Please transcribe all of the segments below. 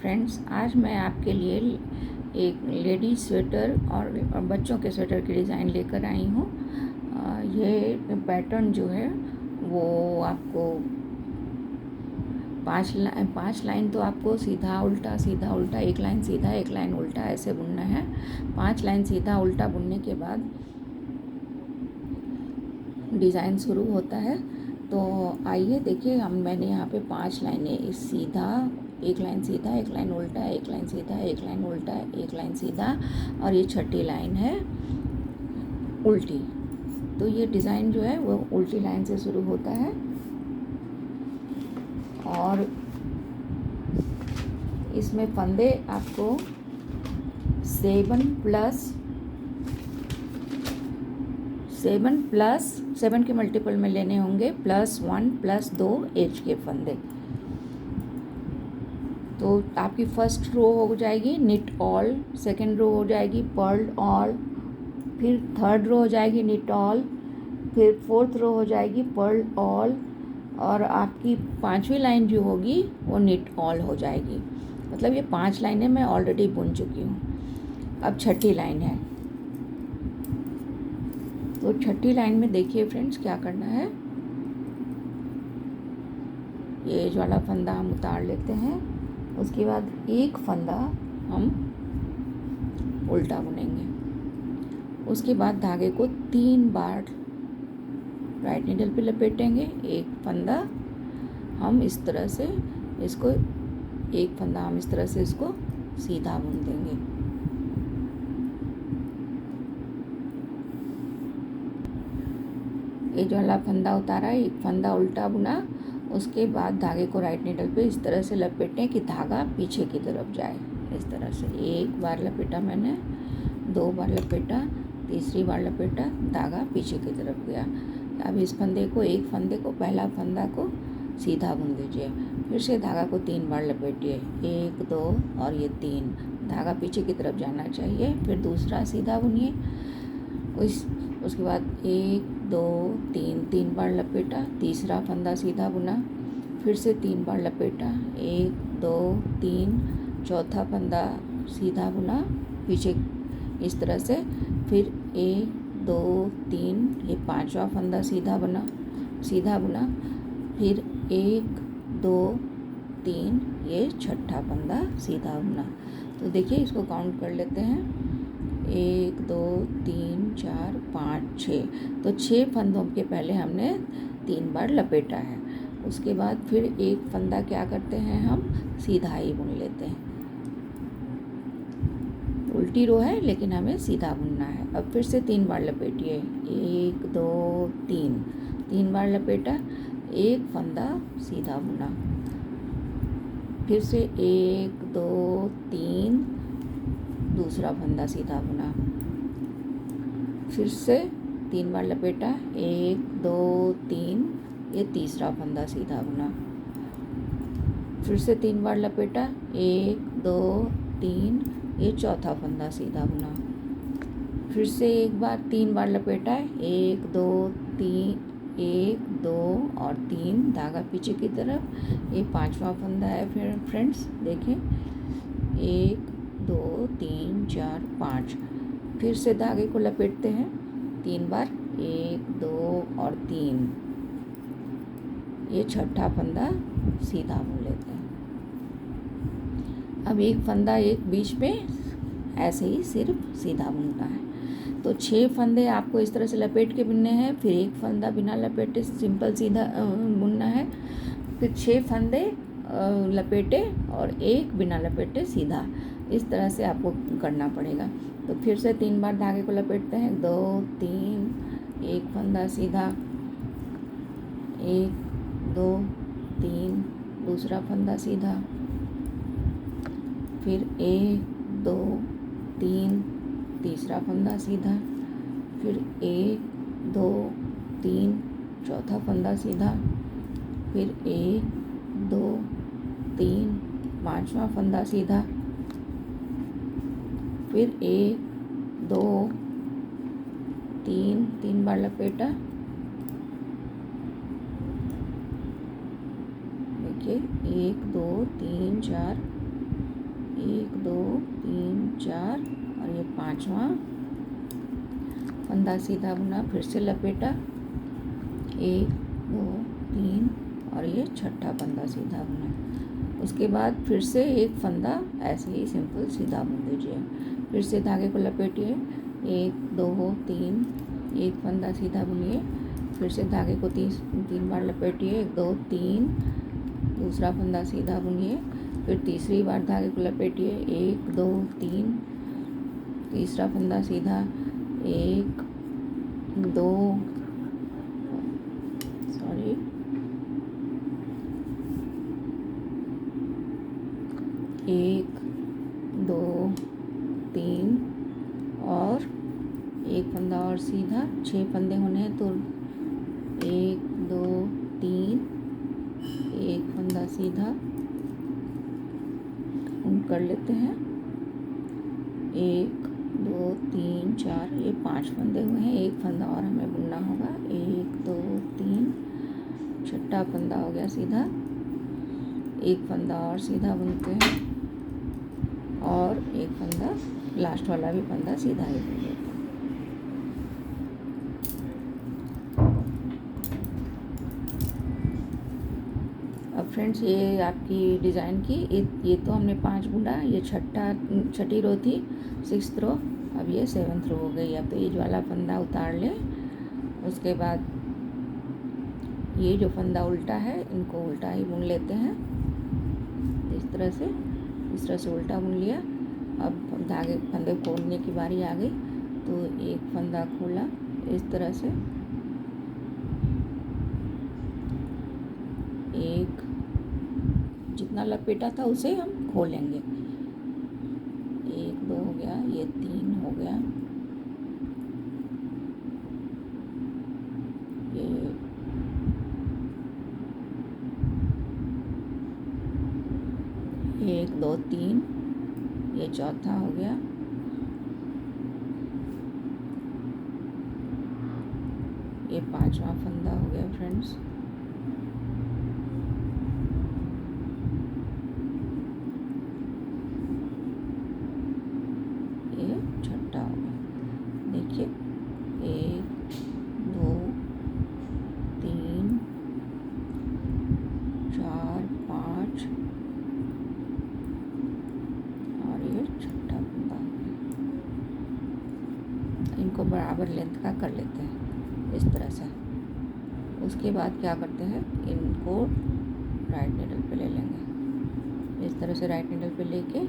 Friends, आज मैं आपके लिए एक लेडी स्वेटर और बच्चों के स्वेटर की डिज़ाइन लेकर आई हूँ। ये पैटर्न जो है वो आपको पाँच लाइन तो आपको सीधा उल्टा, एक लाइन सीधा एक लाइन उल्टा ऐसे बुनना है। 5 लाइन सीधा उल्टा बुनने के बाद डिज़ाइन शुरू होता है। तो आइए देखिए, मैंने यहाँ पे 5 लाइनें, इस सीधा, एक लाइन सीधा, एक लाइन उल्टा, एक लाइन सीधा, एक लाइन उल्टा, एक लाइन सीधा, और ये छठी लाइन है उल्टी। तो ये डिज़ाइन जो है वो उल्टी लाइन से शुरू होता है और इसमें फंदे आपको 7 के मल्टीपल में लेने होंगे, +1 +2 एज के फंदे। तो आपकी फर्स्ट रो हो जाएगी निट ऑल, सेकेंड रो हो जाएगी पर्ल्ड ऑल, फिर थर्ड रो हो जाएगी निट ऑल, फिर फोर्थ रो हो जाएगी पर्ल्ड ऑल, और आपकी 5वीं लाइन जो होगी वो निट ऑल हो जाएगी। मतलब ये 5 लाइनें मैं ऑलरेडी बुन चुकी हूँ। अब छठी लाइन है, तो छठी लाइन में देखिए फ्रेंड्स क्या करना है। ये एज वाला फंदा हम उतार लेते हैं, उसके बाद एक फंदा हम उल्टा बुनेंगे। उसके बाद धागे को 3 बार राइट नीडल पे लपेटेंगे। एक फंदा हम इस तरह से इसको सीधा बुन देंगे। ये जो वाला फंदा उतारा, एक फंदा उल्टा बुना, उसके बाद धागे को राइट नीडल पे इस तरह से लपेटें कि धागा पीछे की तरफ जाए। इस तरह से एक बार लपेटा मैंने, 2 बार लपेटा, तीसरी बार लपेटा, धागा पीछे की तरफ गया। अब इस पहला फंदा को सीधा बुन दीजिए, फिर से धागा को 3 बार लपेटिए, 1 2 और ये 3, धागा पीछे की तरफ जाना चाहिए। फिर दूसरा सीधा बुनिए, उसके बाद 1 2 3 बार लपेटा, तीसरा फंदा सीधा बुना, फिर से 3 बार लपेटा, 1 2 3, चौथा फंदा सीधा बुना पीछे इस तरह से, फिर 1 2 3, ये 5वां फंदा सीधा बुना, फिर 1 2 3, ये छठा फंदा सीधा बुना। तो देखिए इसको काउंट कर लेते हैं, 1 2 3 4 5 6। तो 6 फंदों के पहले हमने 3 बार लपेटा है। उसके बाद फिर एक फंदा क्या करते हैं, हम सीधा ही बुन लेते हैं। उल्टी रो है लेकिन हमें सीधा बुनना है। अब फिर से 3 बार लपेटिए, 1 2 3 बार लपेटा, एक फंदा सीधा बुना, फिर से 1 2 3, दूसरा फंदा सीधा बुना, फिर से 3 बार लपेटा, 1 2 3, ये तीसरा फंदा सीधा बुना, फिर से 3 बार लपेटा, 1 2 3, ये चौथा फंदा सीधा बुना, फिर से एक बार 3 बार लपेटा, 1 2 3, 1 2 और 3, धागा पीछे की तरफ, ये 5वां फंदा है। फिर फ्रेंड्स देखें, 1 2 3 4 5, फिर से धागे को लपेटते हैं 3 बार, 1 2 और 3, ये छठा फंदा सीधा बुन लेते हैं। अब एक फंदा एक बीच में ऐसे ही सिर्फ सीधा बुनना है। तो 6 फंदे आपको इस तरह से लपेट के बुनने हैं, फिर एक फंदा बिना लपेटे सिंपल सीधा बुनना है, फिर 6 फंदे लपेटे और एक बिना लपेटे सीधा, इस तरह से आपको करना पड़ेगा। तो फिर से 3 बार धागे को लपेटते हैं, 2 3, एक फंदा सीधा, 1 2 3, दूसरा फंदा सीधा, फिर 1 2 3, तीसरा फंदा सीधा, फिर 1 2 3, चौथा फंदा सीधा, फिर 1 2 3, 5वां फंदा सीधा, फिर 1 2 3 बार लपेटा, देखिए 1 2 3 4 1 2 3 4 और ये 5वां फंदा सीधा बुना, फिर से लपेटा 1 2 3 और ये छठा फंदा सीधा बुना। उसके बाद फिर से एक फंदा ऐसे ही सिंपल सीधा बुन दीजिए। फिर से धागे को लपेटिए 1 2 3 एक फंदा सीधा बुनिए, फिर से धागे को तीन बार लपेटिए 1 2 3 दूसरा फंदा सीधा बुनिए, फिर तीसरी बार धागे को लपेटिए 1 2 3 तीसरा फंदा सीधा 1 2 1 2 3 और एक फंदा और सीधा, 6 फंदे होने हैं तो 1 2 3 एक फंदा सीधा कर लेते हैं 1 2 3 4 ये 5 फंदे हुए हैं, एक फंदा और हमें बुनना होगा 1 2 3 छठा फंदा हो गया सीधा, एक फंदा और सीधा बुनते हैं और एक फंदा लास्ट वाला भी फंदा सीधा ही बुन लेते हैं। अब फ्रेंड्स ये आपकी डिज़ाइन की ये तो हमने 5 बुना, ये छठी रो थी 6th रो, अब ये 7th रो हो गई। अब पेज वाला फंदा उतार लें, उसके बाद ये जो फंदा उल्टा है इनको उल्टा ही बुन लेते हैं इस तरह से उल्टा बुन लिया। अब धागे फंदे खोलने की बारी आ गई तो एक फंदा खोला इस तरह से, एक जितना लपेटा था उसे हम खोलेंगे, 1 2 हो गया, ये 3 हो गया, ये 1 2 3 ये चौथा हो गया, ये 5वां फंदा हो गया फ्रेंड्स, ये छठा हो गया। देखिए 1 2 3 4 5 और ये छठा फंदा हो गया। इनको बराबर लेंथ का कर लेते हैं इस तरह से। उसके बाद क्या करते हैं, इनको राइट नीडल पे ले लेंगे, इस तरह से राइट नीडल पे लेके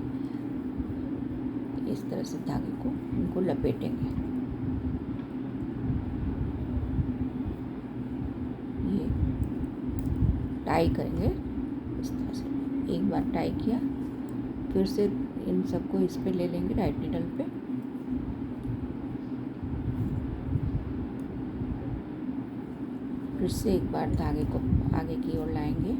इस तरह से धागे को इनको लपेटेंगे, ये टाई करेंगे इस तरह से। एक बार टाई किया, फिर से इन सबको इस पे ले लेंगे राइट नीडल पे, फिर से एक बार धागे को आगे की ओर लाएंगे,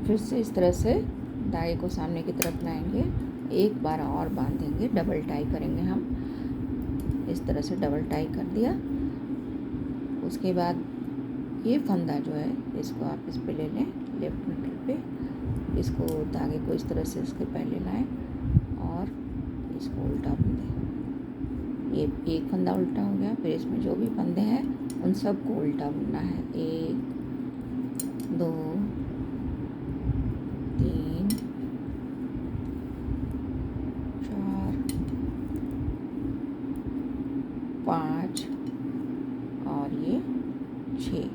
फिर से इस तरह से धागे को सामने की तरफ लाएंगे, एक बार और बांधेंगे, डबल टाई करेंगे हम, इस तरह से डबल टाई कर दिया। उसके बाद ये फंदा जो है इसको आप इस पे ले लें लेफ्ट नीडल पे, इसको धागे को इस तरह से इसके पहले लाएं और इसको उल्टा बुन दें। ये एक फंदा उल्टा हो गया, फिर इसमें जो भी फंदे हैं उन सबको उल्टा बुनना है, 1 2 3 4 5 और ये 6।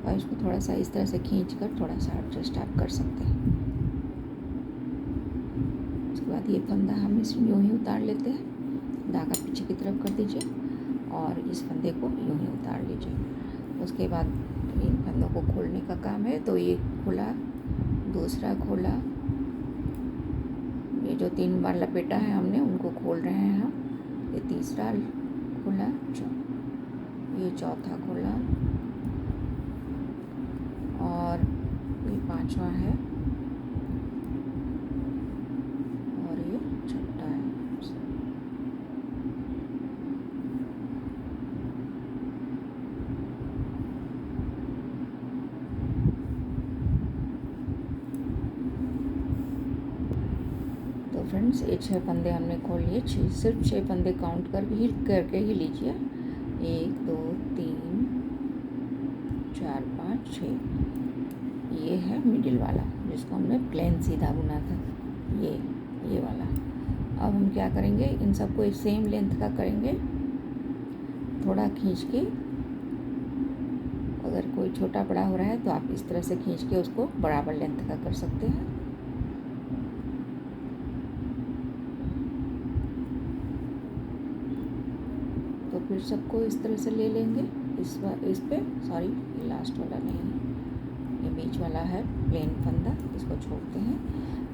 और इसको थोड़ा सा इस तरह से खींचकर थोड़ा सा एडजस्ट आप कर सकते हैं। उसके बाद ये फंदा हम इस यूँ ही उतार लेते हैं, धागा पीछे की तरफ कर दीजिए और इस फंदे को यूँ ही उतार लीजिए। उसके बाद इन फंदों को खोलने का काम है, तो एक खोला, दूसरा खोला, ये जो 3 बार लपेटा है हमने उनको खोल रहे हैं हम, ये तीसरा खोला, ये चौथा खोला और ये 5वां है और ये छठा है। फ्रेंड्स, ये 6 फंदे हमने खोल लिए। सिर्फ 6 फंदे काउंट करके ही लीजिए। 1 2 3 4 5 6। ये है मिडिल वाला जिसको हमने प्लेन सीधा बुना था, ये वाला। अब हम क्या करेंगे, इन सबको सेम लेंथ का करेंगे। थोड़ा खींच के, अगर कोई छोटा बड़ा हो रहा है तो आप इस तरह से खींच के उसको बराबर लेंथ का कर सकते हैं। तो फिर सबको इस तरह से ले लेंगे। इस पे सॉरी, ये लास्ट वाला नहीं है, ये बीच वाला है प्लेन फंदा, इसको छोड़ते हैं।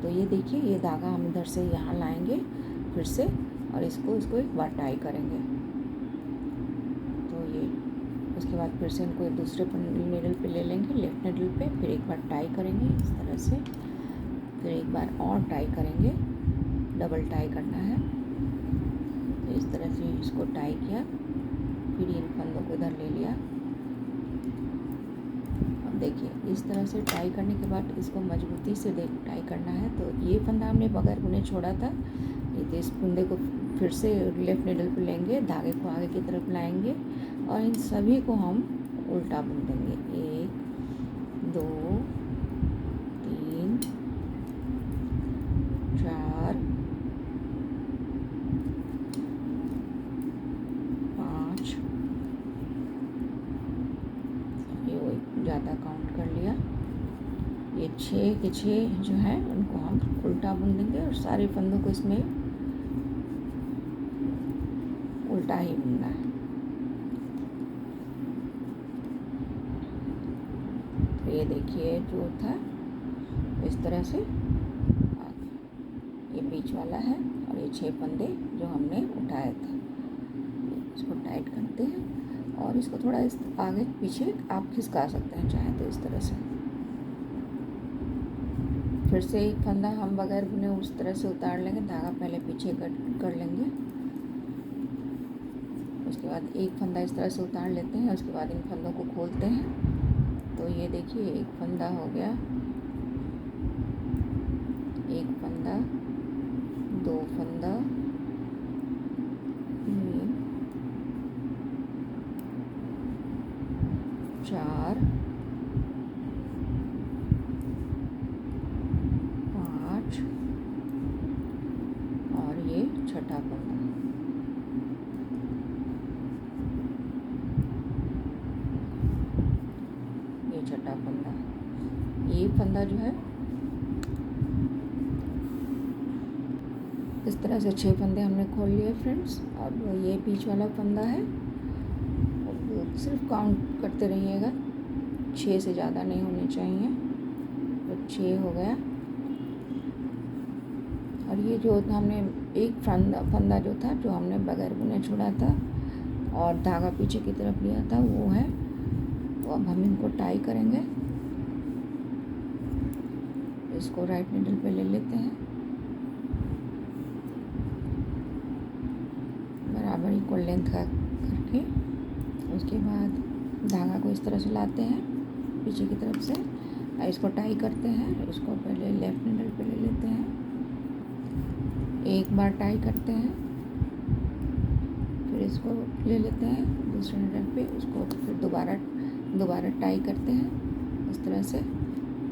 तो ये देखिए, ये धागा हम इधर से यहाँ लाएंगे फिर से, और इसको एक बार टाई करेंगे। तो ये उसके बाद फिर से इनको एक दूसरे नीडल पे ले लेंगे, लेफ्ट नीडल पे, फिर एक बार टाई करेंगे इस तरह से, फिर एक बार और टाई करेंगे, डबल टाई करना है। तो इस तरह से इसको टाई किया, फिर इन फंदों को इधर ले लिया। अब देखिए, इस तरह से टाई करने के बाद इसको मजबूती से टाई करना है। तो ये फंदा हमने बगैर बुने छोड़ा था, ये तो इस फंदे को फिर से लेफ्ट नीडल पे लेंगे, धागे को आगे की तरफ लाएंगे और इन सभी को हम उल्टा बुन देंगे। 1 2 3 4 5, ये ज़्यादा काउंट कर लिया। ये 6 के 6 जो है उनको हम उल्टा बुन देंगे और सारे फंदों को इसमें उल्टा ही बुनना है। तो ये देखिए, जो था इस तरह से ये बीच वाला है और ये 6 फंदे जो हमने उठाए थे, इसको टाइट करते हैं और इसको थोड़ा इस आगे पीछे आप खिसका सकते हैं चाहे तो इस तरह से। फिर से एक फंदा हम बगैर बुने उस तरह से उतार लेंगे, धागा पहले पीछे कर लेंगे, उसके बाद एक फंदा इस तरह से उतार लेते हैं, उसके बाद इन फंदों को खोलते हैं। तो ये देखिए, एक फंदा हो गया, एक फंदा, 2 फंदा, 3 4 5 और ये छठा फंदा। ये छठा फंदा, ये फंदा जो है इस तरह से 6 फंदे हमने खोल लिए फ्रेंड्स। अब ये बीच वाला फंदा है, सिर्फ काउंट करते रहिएगा, 6 से ज़्यादा नहीं होने चाहिए। तो 6 हो गया। और ये जो हमने एक फंदा जो था, जो हमने बगैर बुने छोड़ा था और धागा पीछे की तरफ लिया था, वो है। तो अब हम इनको टाई करेंगे, इसको राइट नीडल पे ले लेते हैं, बराबर इक्वल लेंथ का करके। उसके बाद धागा को इस तरह से लाते हैं पीछे की तरफ से, इसको टाई करते हैं। इसको पहले लेफ्ट नीडल पे ले लेते हैं, एक बार टाई करते हैं, फिर इसको ले लेते हैं दूसरे नीडल पे, उसको फिर दोबारा टाई करते हैं इस तरह से,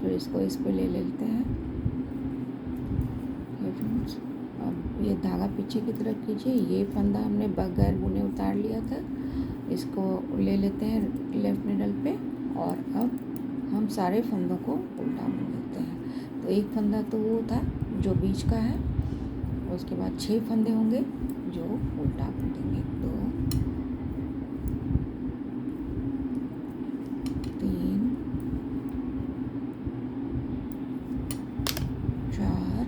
फिर इसको इस पे ले लेते हैं। ये फ्रेंड्स, अब ये धागा पीछे की तरफ कीजिए। ये फंदा हमने बगैर बुने उतार लिया था, इसको ले लेते हैं लेफ्ट नीडल पे और अब हम सारे फंदों को उल्टा बुन देते हैं। तो एक फंदा तो वो था जो बीच का है, उसके बाद 6 फंदे होंगे जो उल्टा बुन देंगे। 2 3 4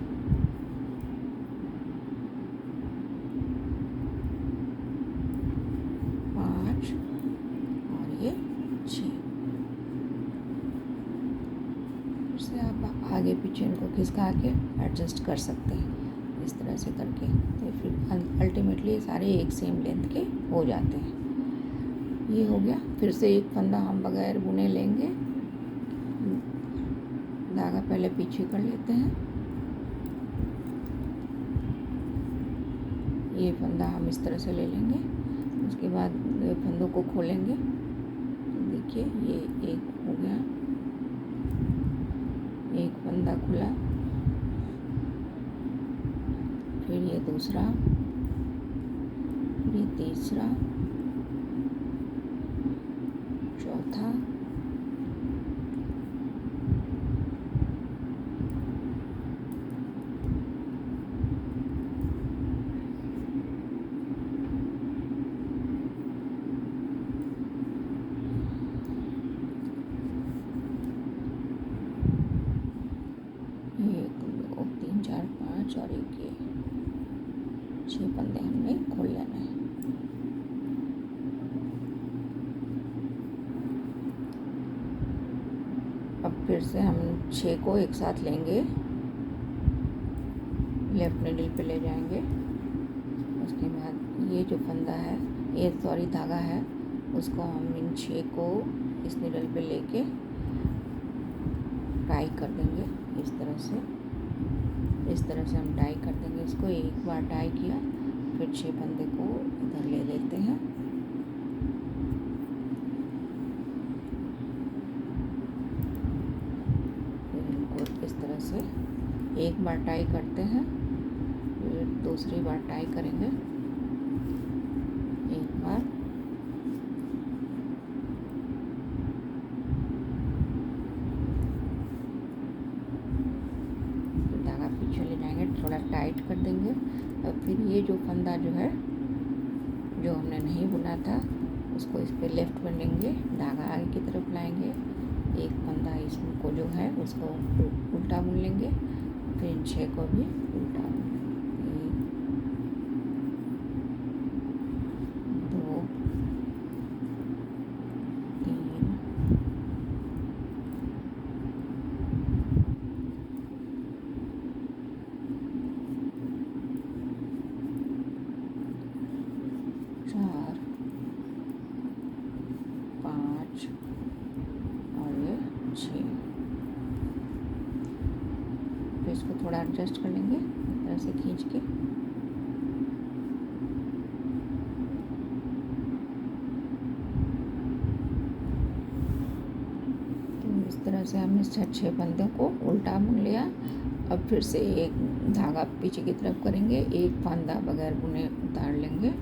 5 और ये 6। से आप आगे पीछे इनको खिसका के एडजस्ट कर सकते हैं इस तरह से करके। तो फिर अल्टीमेटली सारे एक सेम लेंथ के हो जाते हैं। ये हो गया। फिर से एक फंदा हम बगैर बुने लेंगे, धागा पहले पीछे कर लेते हैं, ये फंदा हम इस तरह से ले लेंगे। उसके बाद फंदों को खोलेंगे। देखिए ये एक हो गया, एक फंदा खुला, फिर ये दूसरा, फिर ये तीसरा, चौथा, एक दो तीन चार पाँच और एक ये 6 फंदे हमने खोल लेना है। अब फिर से हम 6 को एक साथ लेंगे, लेफ्ट नीडल पे ले जाएंगे। उसके बाद ये जो फंदा है, ये सॉरी धागा है, उसको हम इन 6 को इस नीडल पे लेके टाई कर देंगे इस तरह से। इस तरह से हम टाई कर देंगे इसको। एक बार टाई किया, फिर 6 फंदे को इधर ले लेते हैं। फिर इनको इस तरह से एक बार टाई करते हैं, फिर दूसरी बार टाई करेंगे एक बार, धागा पीछे ले जाएंगे, थोड़ा टाइट कर देंगे। अब फिर ये जो फंदा जो है, जो हमने नहीं बुना था, उसको इस पे लेफ्ट में लेंगे, धागा आगे की तरफ लाएंगे, एक फंदा इसको जो है उसको उल्टा बुन लेंगे, फिर इन 6 को भी उल्टा बुन लेंगे। 1 2 3 4 5 और ये 6। फिर इसको थोड़ा एडजस्ट कर लेंगे इस तरह से खींच के। तो इस तरह से हमने 6 फंदों को उल्टा बुन लिया। अब फिर से एक धागा पीछे की तरफ करेंगे, एक फंदा बगैर बुने उतार लेंगे।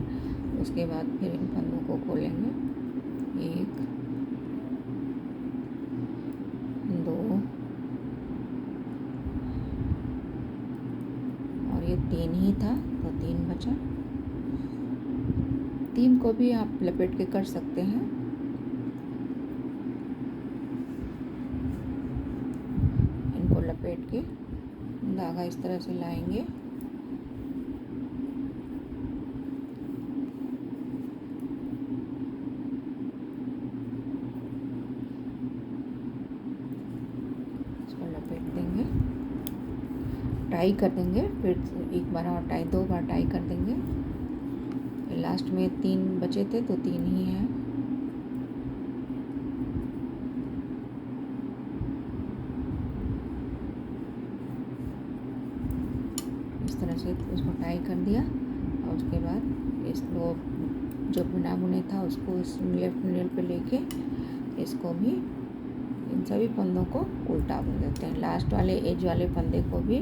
उसके बाद फिर इन फंदों को खोलेंगे, 1 2 और ये 3 ही था तो 3 बचा। 3 को भी आप लपेट के कर सकते हैं। इनको लपेट के धागा इस तरह से लाएंगे, इसको लपेट देंगे, टाई कर देंगे। फिर एक बार और टाई, 2 बार टाई कर देंगे। लास्ट में 3 बचे थे तो 3 ही हैं। इस तरह से उसको टाई कर दिया और उसके बाद इसको जो बुना बुने था उसको इस लेफ्ट नीडल पे लेके इसको भी, इन सभी फंदों को उल्टा बुन देते हैं। लास्ट वाले एज वाले फंदे को भी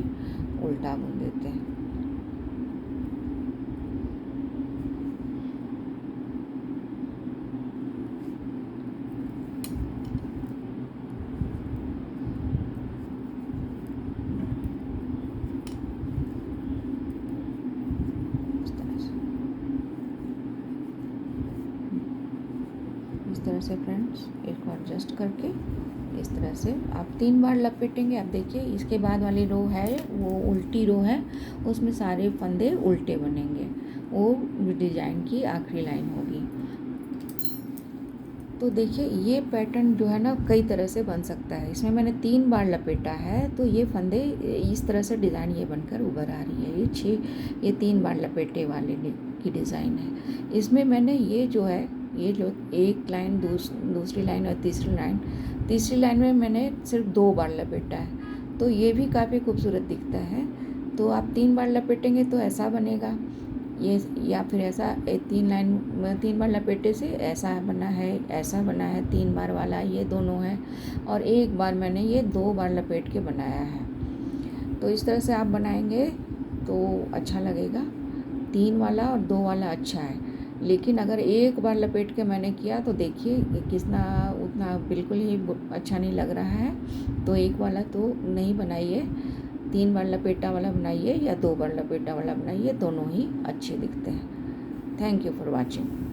उल्टा बुन देते हैं। इस तरह से फ्रेंड्स, इसको एडजस्ट करके इस तरह से आप 3 बार लपेटेंगे। अब देखिए इसके बाद वाली रो है वो उल्टी रो है, उसमें सारे फंदे उल्टे बनेंगे, वो डिजाइन की आखिरी लाइन होगी। तो देखिए ये पैटर्न जो है ना कई तरह से बन सकता है। इसमें मैंने 3 बार लपेटा है तो ये फंदे इस तरह से डिज़ाइन ये बनकर उभर आ रही है। ये 3 बार लपेटे वाले की डिज़ाइन है। इसमें मैंने ये जो है, ये जो एक लाइन, दूसरी लाइन और तीसरी लाइन में मैंने सिर्फ 2 बार लपेटा है, तो ये भी काफ़ी खूबसूरत दिखता है। तो आप 3 बार लपेटेंगे तो ऐसा बनेगा। ये, या फिर ऐसा 3 बार लपेटे से ऐसा बना है, ऐसा बना है, 3 बार वाला ये दोनों है, और एक बार मैंने ये 2 बार लपेट के बनाया है। तो इस तरह से आप बनाएंगे तो अच्छा लगेगा। 3 वाला और 2 वाला अच्छा है, लेकिन अगर एक बार लपेट के मैंने किया तो देखिए कितना उतना बिल्कुल ही अच्छा नहीं लग रहा है। तो एक वाला तो नहीं बनाइए, 3 बार लपेटा वाला बनाइए या 2 बार लपेटा वाला बनाइए, दोनों ही अच्छे दिखते हैं। Thank you for watching.